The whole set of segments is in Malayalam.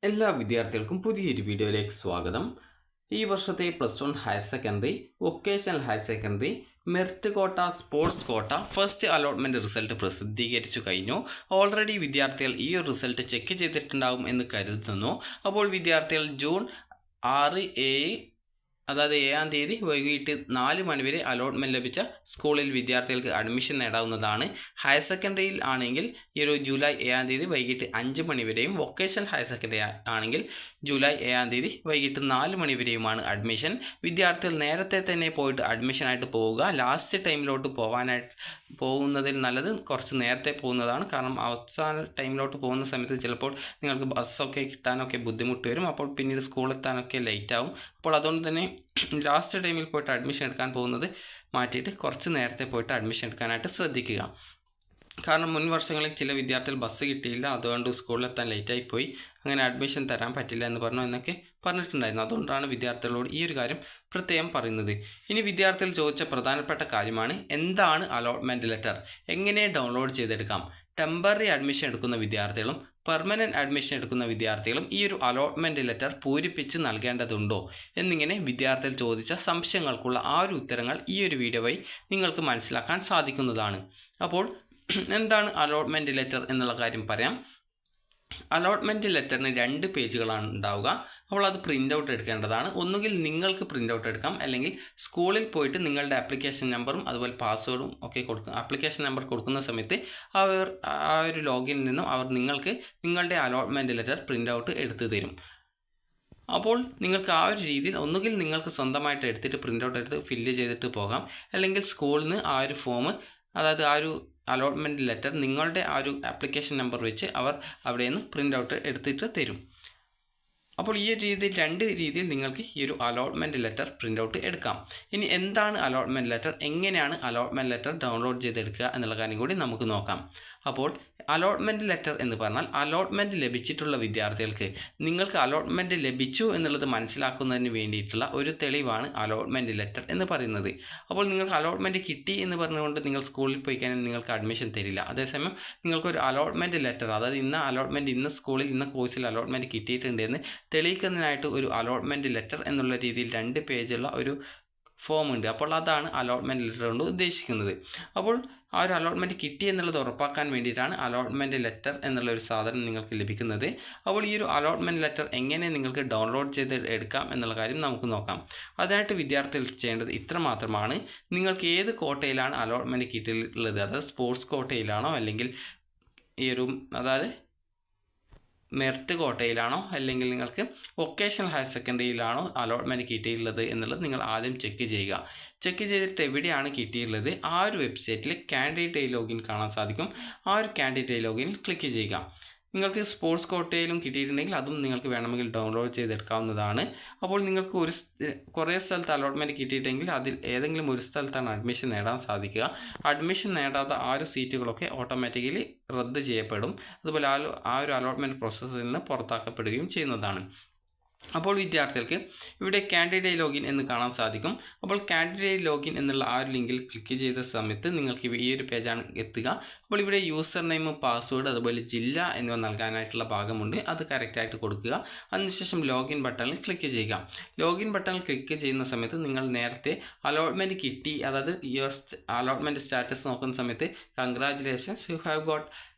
എല്ലാ വിദ്യാർത്ഥികൾക്കും പുതിയൊരു വീഡിയോയിലേക്ക് സ്വാഗതം. ഈ വർഷത്തെ +1 higher secondary, vocational higher secondary, merit quota, sports quota first allotment result പ്രസിദ്ധീകരിച്ചു കഴിഞ്ഞു. ഓൾറെഡി വിദ്യാർത്ഥികൾ ഈ ഒരു റിസൾട്ട് ചെക്ക് ചെയ്തിട്ടുണ്ടാകും എന്ന് കരുതുന്നു. അപ്പോൾ വിദ്യാർത്ഥികൾ ജൂൺ 6, 7 അതായത് 7-ാം തീയതി വൈകിട്ട് 4 മണി വരെ അലോട്ട്മെൻറ്റ് ലഭിച്ച സ്കൂളിൽ വിദ്യാർത്ഥികൾക്ക് അഡ്മിഷൻ നേടാവുന്നതാണ്. ഹയർ സെക്കൻഡറിയിൽ ആണെങ്കിൽ ഈ ഒരു ജൂലൈ 7-ാം തീയതി വൈകിട്ട് 5 മണി വരെയും, വൊക്കേഷണൽ ഹയർ സെക്കൻഡറി ആണെങ്കിൽ ജൂലൈ 7-ാം തീയതി വൈകിട്ട് 4 മണി വരെയുമാണ് അഡ്മിഷൻ. വിദ്യാർത്ഥികൾ നേരത്തെ തന്നെ പോയിട്ട് അഡ്മിഷനായിട്ട് പോവുക. ലാസ്റ്റ് ടൈമിലോട്ട് പോകുന്നതിൽ നല്ലത് കുറച്ച് നേരത്തെ പോകുന്നതാണ്. കാരണം അവസാന ടൈമിലോട്ട് പോകുന്ന സമയത്ത് ചിലപ്പോൾ നിങ്ങൾക്ക് ബസ്സൊക്കെ കിട്ടാനൊക്കെ ബുദ്ധിമുട്ട് വരും. അപ്പോൾ പിന്നീട് സ്കൂളെത്താനൊക്കെ ലേറ്റ് ആവും. അപ്പോൾ അതുകൊണ്ട് തന്നെ ലാസ്റ്റ് ടൈമിൽ പോയിട്ട് അഡ്മിഷൻ എടുക്കാൻ പോകുന്നത് മാറ്റിയിട്ട് കുറച്ച് നേരത്തെ പോയിട്ട് അഡ്മിഷൻ എടുക്കാനായിട്ട് ശ്രദ്ധിക്കുക. കാരണം മുൻ വർഷങ്ങളിൽ ചില വിദ്യാർത്ഥികൾ ബസ് കിട്ടിയില്ല, അതുകൊണ്ട് സ്കൂളിലെത്താൻ ലേറ്റായി പോയി, അങ്ങനെ അഡ്മിഷൻ തരാൻ പറ്റില്ല എന്ന് പറഞ്ഞു എന്നൊക്കെ പറഞ്ഞിട്ടുണ്ടായിരുന്നു. അതുകൊണ്ടാണ് വിദ്യാർത്ഥികളോട് ഈ ഒരു കാര്യം പ്രത്യേകം പറയുന്നത്. ഇനി വിദ്യാർത്ഥികൾ ചോദിച്ച പ്രധാനപ്പെട്ട കാര്യമാണ്, എന്താണ് അലോട്ട്മെൻറ്റ് ലെറ്റർ, എങ്ങനെ ഡൗൺലോഡ് ചെയ്തെടുക്കാം. ടെമ്പററി അഡ്മിഷൻ എടുക്കുന്ന വിദ്യാർത്ഥികളും പെർമനൻറ്റ് അഡ്മിഷൻ എടുക്കുന്ന വിദ്യാർത്ഥികളും ഈ ഒരു അലോട്ട്മെൻറ്റ് ലെറ്റർ പൂരിപ്പിച്ച് നൽകേണ്ടതുണ്ടോ എന്നിങ്ങനെ വിദ്യാർത്ഥികൾ ചോദിച്ച സംശയങ്ങൾക്കുള്ള ആ ഒരു ഉത്തരങ്ങൾ ഈ ഒരു വീഡിയോ വഴി നിങ്ങൾക്ക് മനസ്സിലാക്കാൻ സാധിക്കുന്നതാണ്. അപ്പോൾ എന്താണ് അലോട്ട്മെൻറ്റ് ലെറ്റർ എന്നുള്ള കാര്യം പറയാം. അലോട്ട്മെൻറ്റ് ലെറ്ററിന് 2 പേജുകളാണ് ഉണ്ടാവുക. അപ്പോൾ അത് പ്രിൻ്റ് ഔട്ട് എടുക്കേണ്ടതാണ്. ഒന്നുകിൽ നിങ്ങൾക്ക് പ്രിൻ്റ് ഔട്ട് എടുക്കാം, അല്ലെങ്കിൽ സ്കൂളിൽ പോയിട്ട് നിങ്ങളുടെ ആപ്ലിക്കേഷൻ നമ്പറും അതുപോലെ പാസ്വേഡും ഒക്കെ കൊടുക്കും. ആപ്ലിക്കേഷൻ നമ്പർ കൊടുക്കുന്ന സമയത്ത് ആ ഒരു ലോഗിനിൽ നിന്നും അവർ നിങ്ങൾക്ക് നിങ്ങളുടെ അലോട്ട്മെൻറ്റ് ലെറ്റർ പ്രിൻ്റ് ഔട്ട് എടുത്ത് തരും. അപ്പോൾ നിങ്ങൾക്ക് ആ ഒരു രീതിയിൽ ഒന്നുകിൽ നിങ്ങൾക്ക് സ്വന്തമായിട്ട് എടുത്തിട്ട് പ്രിൻ്റ് ഔട്ട് എടുത്ത് ഫില്ല് ചെയ്തിട്ട് പോകാം, അല്ലെങ്കിൽ സ്കൂളിൽ നിന്ന് ആ ഒരു ഫോം, അതായത് ആ ഒരു അലോട്ട്മെൻറ്റ് ലെറ്റർ നിങ്ങളുടെ ആ ഒരു ആപ്ലിക്കേഷൻ നമ്പർ വെച്ച് അവർ അവിടെ നിന്ന് പ്രിൻ്റ് ഔട്ട് എടുത്തിട്ട് തരും. അപ്പോൾ ഈ ഒരു രീതിയിൽ 2 രീതിയിൽ നിങ്ങൾക്ക് ഈ ഒരു അലോട്ട്മെൻറ്റ് ലെറ്റർ പ്രിൻ്റ് ഔട്ട് എടുക്കാം. ഇനി എന്താണ് അലോട്ട്മെൻറ്റ് ലെറ്റർ, എങ്ങനെയാണ് അലോട്ട്മെൻറ്റ് ലെറ്റർ ഡൗൺലോഡ് ചെയ്തെടുക്കുക എന്നുള്ള കാര്യം കൂടി നമുക്ക് നോക്കാം. അപ്പോൾ അലോട്ട്മെൻറ്റ് ലെറ്റർ എന്ന് പറഞ്ഞാൽ അലോട്ട്മെൻറ്റ് ലഭിച്ചിട്ടുള്ള വിദ്യാർത്ഥികൾക്ക് നിങ്ങൾക്ക് അലോട്ട്മെൻറ്റ് ലഭിച്ചു എന്നുള്ളത് മനസ്സിലാക്കുന്നതിന് വേണ്ടിയിട്ടുള്ള ഒരു തെളിവാണ് അലോട്ട്മെൻറ്റ് ലെറ്റർ എന്ന് പറയുന്നത്. അപ്പോൾ നിങ്ങൾക്ക് അലോട്ട്മെൻറ്റ് കിട്ടി എന്ന് പറഞ്ഞുകൊണ്ട് നിങ്ങൾ സ്കൂളിൽ പോയി കഴിഞ്ഞാൽ നിങ്ങൾക്ക് അഡ്മിഷൻ തരില്ല. അതേസമയം നിങ്ങൾക്കൊരു അലോട്ട്മെൻറ്റ് ലെറ്റർ, അതായത് ഇന്ന അലോട്ട്മെൻറ്റ് ഇന്ന സ്കൂളിൽ ഇന്ന കോഴ്സിൽ അലോട്ട്മെൻറ്റ് കിട്ടിയിട്ടുണ്ട് എന്ന് തെളിയിക്കുന്നതിനായിട്ട് ഒരു അലോട്ട്മെൻറ്റ് ലെറ്റർ എന്നുള്ള രീതിയിൽ 2 പേജുള്ള ഒരു ഫോം ഉണ്ട്. അപ്പോൾ അതാണ് അലോട്ട്മെൻറ്റ് ലെറ്റർ കൊണ്ട് ഉദ്ദേശിക്കുന്നത്. അപ്പോൾ ആ ഒരു അലോട്ട്മെൻറ്റ് കിട്ടി എന്നുള്ളത് ഉറപ്പാക്കാൻ വേണ്ടിയിട്ടാണ് അലോട്ട്മെൻറ്റ് ലെറ്റർ എന്നുള്ള ഒരു സാധനം നിങ്ങൾക്ക് ലഭിക്കുന്നത്. അപ്പോൾ ഈ ഒരു അലോട്ട്മെൻറ്റ് ലെറ്റർ എങ്ങനെ നിങ്ങൾക്ക് ഡൗൺലോഡ് ചെയ്ത് എടുക്കാം എന്നുള്ള കാര്യം നമുക്ക് നോക്കാം. അതിനായിട്ട് വിദ്യാർത്ഥികൾ ചെയ്യേണ്ടത് ഇത്ര മാത്രമാണ്. നിങ്ങൾക്ക് ഏത് കോട്ടയിലാണ് അലോട്ട്മെൻറ്റ് കിട്ടിയിട്ടുള്ളത്, അതായത് സ്പോർട്സ് കോട്ടയിലാണോ, അല്ലെങ്കിൽ ഈ ഒരു അതായത് മെറിറ്റ് കോട്ടയിലാണോ, അല്ലെങ്കിൽ നിങ്ങൾക്ക് വൊക്കേഷണൽ ഹയർ സെക്കൻഡറിയിലാണോ അലോട്ട്മെൻറ്റ് കിട്ടിയിട്ടുള്ളത് എന്നുള്ളത് നിങ്ങൾ ആദ്യം ചെക്ക് ചെയ്യുക. ചെക്ക് ചെയ്തിട്ട് എവിടെയാണ് കിട്ടിയിട്ടുള്ളത് ആ ഒരു വെബ്സൈറ്റിൽ കാൻഡിഡേറ്റ് ലോഗിൻ കാണാൻ സാധിക്കും. ആ ഒരു കാൻഡിഡേറ്റ് ലോഗിനിൽ ക്ലിക്ക് ചെയ്യുക. നിങ്ങൾക്ക് സ്പോർട്സ് കോട്ടയിലും കിട്ടിയിട്ടുണ്ടെങ്കിൽ അതും നിങ്ങൾക്ക് വേണമെങ്കിൽ ഡൗൺലോഡ് ചെയ്തെടുക്കാവുന്നതാണ്. അപ്പോൾ നിങ്ങൾക്ക് കുറേ സ്ഥലത്ത് അലോട്ട്മെൻറ്റ് കിട്ടിയിട്ടെങ്കിൽ അതിൽ ഏതെങ്കിലും ഒരു സ്ഥലത്താണ് അഡ്മിഷൻ നേടാൻ സാധിക്കുക. അഡ്മിഷൻ നേടാത്ത ആ ഒരു സീറ്റുകളൊക്കെ ഓട്ടോമാറ്റിക്കലി റദ്ദ് ചെയ്യപ്പെടും. അതുപോലെ ആ ഒരു അലോട്ട്മെൻറ്റ് പ്രോസസ്സിൽ നിന്ന് പുറത്താക്കപ്പെടുകയും ചെയ്യുന്നതാണ്. അപ്പോൾ വിദ്യാർത്ഥികൾക്ക് ഇവിടെ കാൻഡിഡേറ്റ് ലോഗിൻ എന്ന് കാണാൻ സാധിക്കും. അപ്പോൾ കാൻഡിഡേറ്റ് ലോഗിൻ എന്നുള്ള ആ ഒരു ലിങ്കിൽ ക്ലിക്ക് ചെയ്ത സമയത്ത് നിങ്ങൾക്ക് ഈ ഒരു പേജാണ് എത്തുക. അപ്പോൾ ഇവിടെ യൂസർ നെയിം, പാസ്വേഡ്, അതുപോലെ ജില്ല എന്നിവ നൽകാനായിട്ടുള്ള ഭാഗമുണ്ട്. അത് കറക്റ്റായിട്ട് കൊടുക്കുക. അതിനുശേഷം ലോഗിൻ ബട്ടണിൽ ക്ലിക്ക് ചെയ്യുക. ലോഗിൻ ബട്ടണിൽ ക്ലിക്ക് ചെയ്യുന്ന സമയത്ത് നിങ്ങൾ നേരത്തെ അലോട്ട്മെൻറ്റ് കിട്ടി, അതായത് അലോട്ട്മെൻറ്റ് സ്റ്റാറ്റസ് നോക്കുന്ന സമയത്ത് congratulations, you have got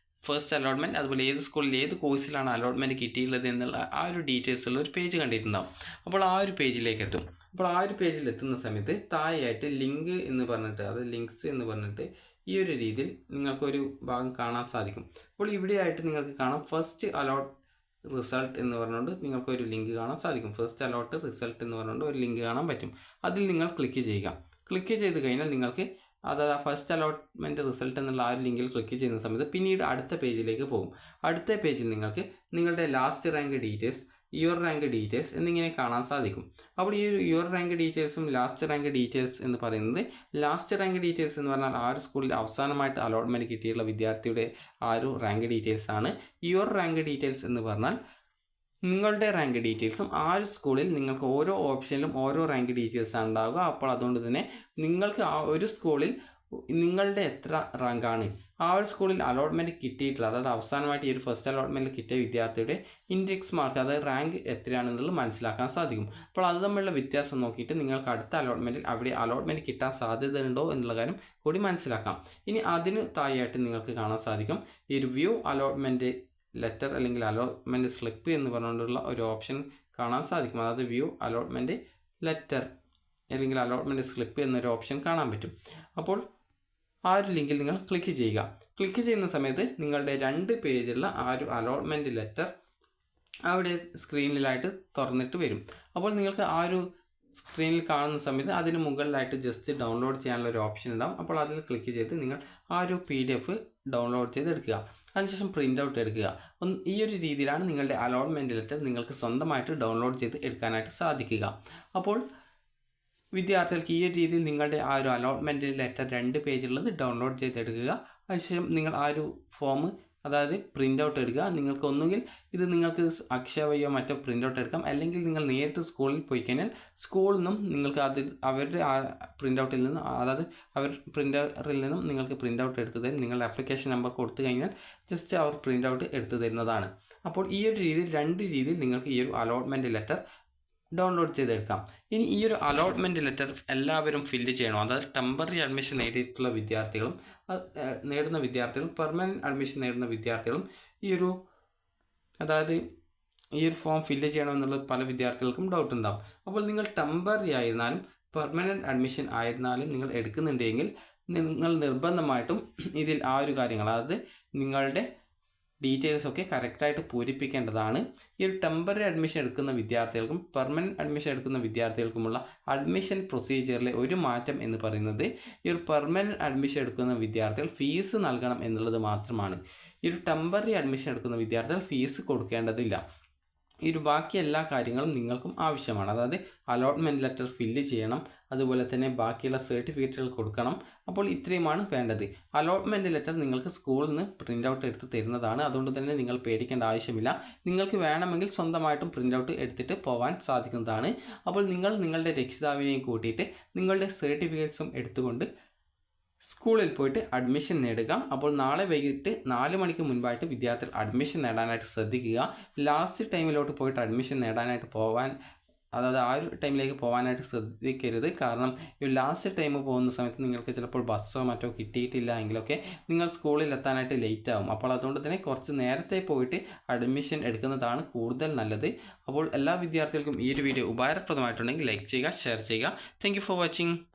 first allotment, അതുപോലെ ഏത് സ്കൂളിൽ ഏത് കോഴ്സിലാണ് അലോട്ട്മെൻറ്റ് കിട്ടിയിട്ടുള്ളത് എന്നുള്ള ആ ഒരു ഡീറ്റെയിൽസ് ഉള്ള ഒരു പേജ് കണ്ടിട്ടുണ്ടാവും. അപ്പോൾ ആ ഒരു പേജിലേക്ക് എത്തും. അപ്പോൾ ആ ഒരു പേജിൽ എത്തുന്ന സമയത്ത് താഴെയായിട്ട് ലിങ്ക് എന്ന് പറഞ്ഞിട്ട്, അത് ലിങ്ക്സ് എന്ന് പറഞ്ഞിട്ട് ഈ ഒരു രീതിയിൽ നിങ്ങൾക്കൊരു ഭാഗം കാണാൻ സാധിക്കും. അപ്പോൾ ഇവിടെയായിട്ട് നിങ്ങൾക്ക് കാണാം ഫസ്റ്റ് അലോട്ട് റിസൾട്ട് എന്ന് പറഞ്ഞുകൊണ്ട് നിങ്ങൾക്കൊരു ലിങ്ക് കാണാൻ സാധിക്കും. ഫസ്റ്റ് അലോട്ട് റിസൾട്ട് എന്ന് പറഞ്ഞുകൊണ്ട് ഒരു ലിങ്ക് കാണാൻ പറ്റും. അതിൽ നിങ്ങൾ ക്ലിക്ക് ചെയ്യുക. ക്ലിക്ക് ചെയ്ത് കഴിഞ്ഞാൽ നിങ്ങൾക്ക് അതായത് ഫസ്റ്റ് അലോട്ട്മെൻറ്റ് റിസൾട്ട് എന്നുള്ള ആ ഒരു ലിങ്കിൽ ക്ലിക്ക് ചെയ്യുന്ന സമയത്ത് പിന്നീട് അടുത്ത പേജിലേക്ക് പോകും. അടുത്ത പേജിൽ നിങ്ങൾക്ക് നിങ്ങളുടെ last rank details, your rank details എന്നിങ്ങനെ കാണാൻ സാധിക്കും. അപ്പോൾ ഈ ഒരു യുവർ റാങ്ക് ഡീറ്റെയിൽസും ലാസ്റ്റ് റാങ്ക് ഡീറ്റെയിൽസ് എന്ന് പറയുന്നത്, ലാസ്റ്റ് റാങ്ക് ഡീറ്റെയിൽസ് എന്ന് പറഞ്ഞാൽ ആ ഒരു സ്കൂളിൽ അവസാനമായിട്ട് അലോട്ട്മെൻറ്റ് കിട്ടിയിട്ടുള്ള വിദ്യാർത്ഥിയുടെ ആ ഒരു റാങ്ക് ഡീറ്റെയിൽസ് ആണ്. യുവർ റാങ്ക് ഡീറ്റെയിൽസ് എന്ന് പറഞ്ഞാൽ നിങ്ങളുടെ റാങ്ക് ഡീറ്റെയിൽസും ആ ഒരു സ്കൂളിൽ നിങ്ങൾക്ക് ഓരോ ഓപ്ഷനിലും ഓരോ റാങ്ക് ഡീറ്റെയിൽസാണ് ഉണ്ടാവുക. അപ്പോൾ അതുകൊണ്ട് തന്നെ നിങ്ങൾക്ക് ആ ഒരു സ്കൂളിൽ നിങ്ങളുടെ എത്ര റാങ്കാണ് ആ ഒരു സ്കൂളിൽ അലോട്ട്മെൻറ്റ് കിട്ടിയിട്ടുള്ളത്, അതായത് അവസാനമായിട്ട് ഈ ഒരു ഫസ്റ്റ് അലോട്ട്മെൻറ്റിൽ കിട്ടിയ വിദ്യാർത്ഥിയുടെ ഇൻഡെക്സ് മാർക്ക്, അതായത് റാങ്ക് എത്രയാണെന്നുള്ളത് മനസ്സിലാക്കാൻ സാധിക്കും. അപ്പോൾ അത് തമ്മിലുള്ള വ്യത്യാസം നോക്കിയിട്ട് നിങ്ങൾക്ക് അടുത്ത അലോട്ട്മെൻറ്റിൽ അവിടെ അലോട്ട്മെൻറ്റ് കിട്ടാൻ സാധ്യതയുണ്ടോ എന്നുള്ള കാര്യം കൂടി മനസ്സിലാക്കാം. ഇനി അതിന് താഴെയായിട്ട് നിങ്ങൾക്ക് കാണാൻ സാധിക്കും ഈ ഒരു വ്യൂ അലോട്ട്മെൻറ്റ് ലെറ്റർ അല്ലെങ്കിൽ അലോട്ട്മെൻറ്റ് സ്ലിപ്പ് എന്ന് പറഞ്ഞുകൊണ്ടുള്ള ഒരു ഓപ്ഷൻ കാണാൻ സാധിക്കും. അതായത് വ്യൂ അലോട്ട്മെൻറ്റ് ലെറ്റർ അല്ലെങ്കിൽ അലോട്ട്മെൻറ്റ് സ്ലിപ്പ് എന്നൊരു ഓപ്ഷൻ കാണാൻ പറ്റും. അപ്പോൾ ആ ഒരു ലിങ്കിൽ നിങ്ങൾ ക്ലിക്ക് ചെയ്യുക. ക്ലിക്ക് ചെയ്യുന്ന സമയത്ത് നിങ്ങളുടെ 2 പേജുള്ള ആ ഒരു അലോട്ട്മെൻറ്റ് ലെറ്റർ അവിടെ സ്ക്രീനിലായിട്ട് തുറന്നിട്ട് വരും. അപ്പോൾ നിങ്ങൾക്ക് ആ ഒരു സ്ക്രീനിൽ കാണുന്ന സമയത്ത് അതിന് മുകളിലായിട്ട് ജസ്റ്റ് ഡൗൺലോഡ് ചെയ്യാനുള്ള ഒരു ഓപ്ഷൻ ഉണ്ടാകും. അപ്പോൾ അതിൽ ക്ലിക്ക് ചെയ്ത് നിങ്ങൾ ആ ഒരു PDF ഡൗൺലോഡ് ചെയ്ത് എടുക്കുക. അതിനുശേഷം പ്രിൻ്റ് ഔട്ട് എടുക്കുക. ഈ ഒരു രീതിയിലാണ് നിങ്ങളുടെ അലോട്ട്മെൻറ്റ് ലെറ്റർ നിങ്ങൾക്ക് സ്വന്തമായിട്ട് ഡൗൺലോഡ് ചെയ്ത് എടുക്കാനായിട്ട് സാധിക്കുക. അപ്പോൾ വിദ്യാർത്ഥികൾക്ക് ഈ ഒരു രീതിയിൽ നിങ്ങളുടെ ആ ഒരു അലോട്ട്മെൻറ്റ് ലെറ്റർ 2 പേജുള്ളത് ഡൗൺലോഡ് ചെയ്തെടുക്കുക. അതിനുശേഷം നിങ്ങൾ ആ ഒരു ഫോം, അതായത് പ്രിൻ്റ് ഔട്ട് എടുക്കുക. നിങ്ങൾക്ക് ഒന്നുകിൽ ഇത് നിങ്ങൾക്ക് അക്ഷയ വഴിയോ മറ്റോ പ്രിൻ്റ് ഔട്ട് എടുക്കാം, അല്ലെങ്കിൽ നിങ്ങൾ നേരിട്ട് സ്കൂളിൽ പോയി കഴിഞ്ഞാൽ സ്കൂളിൽ നിന്നും നിങ്ങൾക്ക് അതിൽ അവരുടെ ആ പ്രിൻ്റ് ഔട്ടിൽ നിന്നും, അതായത് അവർ പ്രിൻ്ററിൽ നിന്നും നിങ്ങൾക്ക് പ്രിൻ്റ് ഔട്ട് എടുത്ത് തരും. നിങ്ങളുടെ ആപ്ലിക്കേഷൻ നമ്പർ കൊടുത്തു കഴിഞ്ഞാൽ ജസ്റ്റ് അവർ പ്രിൻ്റ് ഔട്ട് എടുത്തു തരുന്നതാണ്. അപ്പോൾ ഈ ഒരു രീതിയിൽ 2 രീതിയിൽ നിങ്ങൾക്ക് ഈ ഒരു അലോട്ട്മെൻറ്റ് ലെറ്റർ ഡൗൺലോഡ് ചെയ്തെടുക്കാം. ഇനി ഈ ഒരു അലോട്ട്മെൻറ്റ് ലെറ്റർ എല്ലാവരും ഫില്ല് ചെയ്യണം. അതായത് ടെമ്പററി അഡ്മിഷൻ നേടിയിട്ടുള്ള വിദ്യാർത്ഥികളും നേടുന്ന വിദ്യാർത്ഥികളും പെർമനൻറ്റ് അഡ്മിഷൻ നേടുന്ന വിദ്യാർത്ഥികളും അതായത് ഈ ഒരു ഫോം ഫില്ല് ചെയ്യണമെന്നുള്ളത് പല വിദ്യാർത്ഥികൾക്കും ഡൗട്ട് ഉണ്ടാകും. അപ്പോൾ നിങ്ങൾ ടെമ്പററി ആയിരുന്നാലും പെർമനൻറ്റ് അഡ്മിഷൻ ആയിരുന്നാലും നിങ്ങൾ എടുക്കുന്നുണ്ടെങ്കിൽ നിങ്ങൾ നിർബന്ധമായിട്ടും ഇതിൽ ആ ഒരു കാര്യങ്ങൾ, അതായത് നിങ്ങളുടെ ഡീറ്റെയിൽസൊക്കെ കറക്റ്റായിട്ട് പൂരിപ്പിക്കേണ്ടതാണ്. ഈ ഒരു ടെമ്പററി അഡ്മിഷൻ എടുക്കുന്ന വിദ്യാർത്ഥികൾക്കും പെർമനൻറ്റ് അഡ്മിഷൻ എടുക്കുന്ന വിദ്യാർത്ഥികൾക്കുമുള്ള അഡ്മിഷൻ പ്രൊസീജിയറിലെ ഒരു മാറ്റം എന്ന് പറയുന്നത് ഈ ഒരു പെർമനൻറ്റ് അഡ്മിഷൻ എടുക്കുന്ന വിദ്യാർത്ഥികൾ ഫീസ് നൽകണം എന്നുള്ളത് മാത്രമാണ്. ഈ ഒരു ടെമ്പററി അഡ്മിഷൻ എടുക്കുന്ന വിദ്യാർത്ഥികൾ ഫീസ് കൊടുക്കേണ്ടതില്ല. ഈ ഒരു ബാക്കി എല്ലാ കാര്യങ്ങളും നിങ്ങൾക്കും ആവശ്യമാണ്. അതായത് അലോട്ട്മെൻറ്റ് ലെറ്റർ ഫില്ല് ചെയ്യണം, അതുപോലെ തന്നെ ബാക്കിയുള്ള സർട്ടിഫിക്കറ്റുകൾ കൊടുക്കണം. അപ്പോൾ ഇത്രയുമാണ് വേണ്ടത്. അലോട്ട്മെൻറ്റ് ലെറ്റർ നിങ്ങൾക്ക് സ്കൂളിൽ നിന്ന് പ്രിൻ്റ് ഔട്ട് എടുത്ത് തരുന്നതാണ്. അതുകൊണ്ട് തന്നെ നിങ്ങൾ പേടിക്കേണ്ട ആവശ്യമില്ല. നിങ്ങൾക്ക് വേണമെങ്കിൽ സ്വന്തമായിട്ടും പ്രിൻ്റ് ഔട്ട് എടുത്തിട്ട് പോകാൻ സാധിക്കുന്നതാണ്. അപ്പോൾ നിങ്ങൾ നിങ്ങളുടെ രക്ഷിതാവിനെയും കൂട്ടിയിട്ട് നിങ്ങളുടെ സർട്ടിഫിക്കറ്റ്സും എടുത്തുകൊണ്ട് സ്കൂളിൽ പോയിട്ട് അഡ്മിഷൻ നേടുക. അപ്പോൾ നാളെ വൈകിട്ട് 4 മണിക്ക് മുൻപായിട്ട് വിദ്യാർത്ഥികൾ അഡ്മിഷൻ നേടാനായിട്ട് ശ്രദ്ധിക്കുക. ലാസ്റ്റ് ടൈമിലോട്ട് പോയിട്ട് അഡ്മിഷൻ നേടാനായിട്ട് അതായത് ആ ഒരു ടൈമിലേക്ക് പോകാനായിട്ട് ശ്രദ്ധിക്കരുത്. കാരണം ഈ ലാസ്റ്റ് ടൈം പോകുന്ന സമയത്ത് നിങ്ങൾക്ക് ചിലപ്പോൾ ബസ്സോ മറ്റോ കിട്ടിയിട്ടില്ല എങ്കിലൊക്കെ നിങ്ങൾ സ്കൂളിൽ എത്താനായിട്ട് ലേറ്റ് ആകും. അപ്പോൾ അതുകൊണ്ട് തന്നെ കുറച്ച് നേരത്തെ പോയിട്ട് അഡ്മിഷൻ എടുക്കുന്നതാണ് കൂടുതൽ നല്ലത്. അപ്പോൾ എല്ലാ വിദ്യാർത്ഥികൾക്കും ഈ ഒരു വീഡിയോ ഉപകാരപ്രദമായിട്ടുണ്ടെങ്കിൽ ലൈക്ക് ചെയ്യുക, ഷെയർ ചെയ്യുക. Thank you for watching.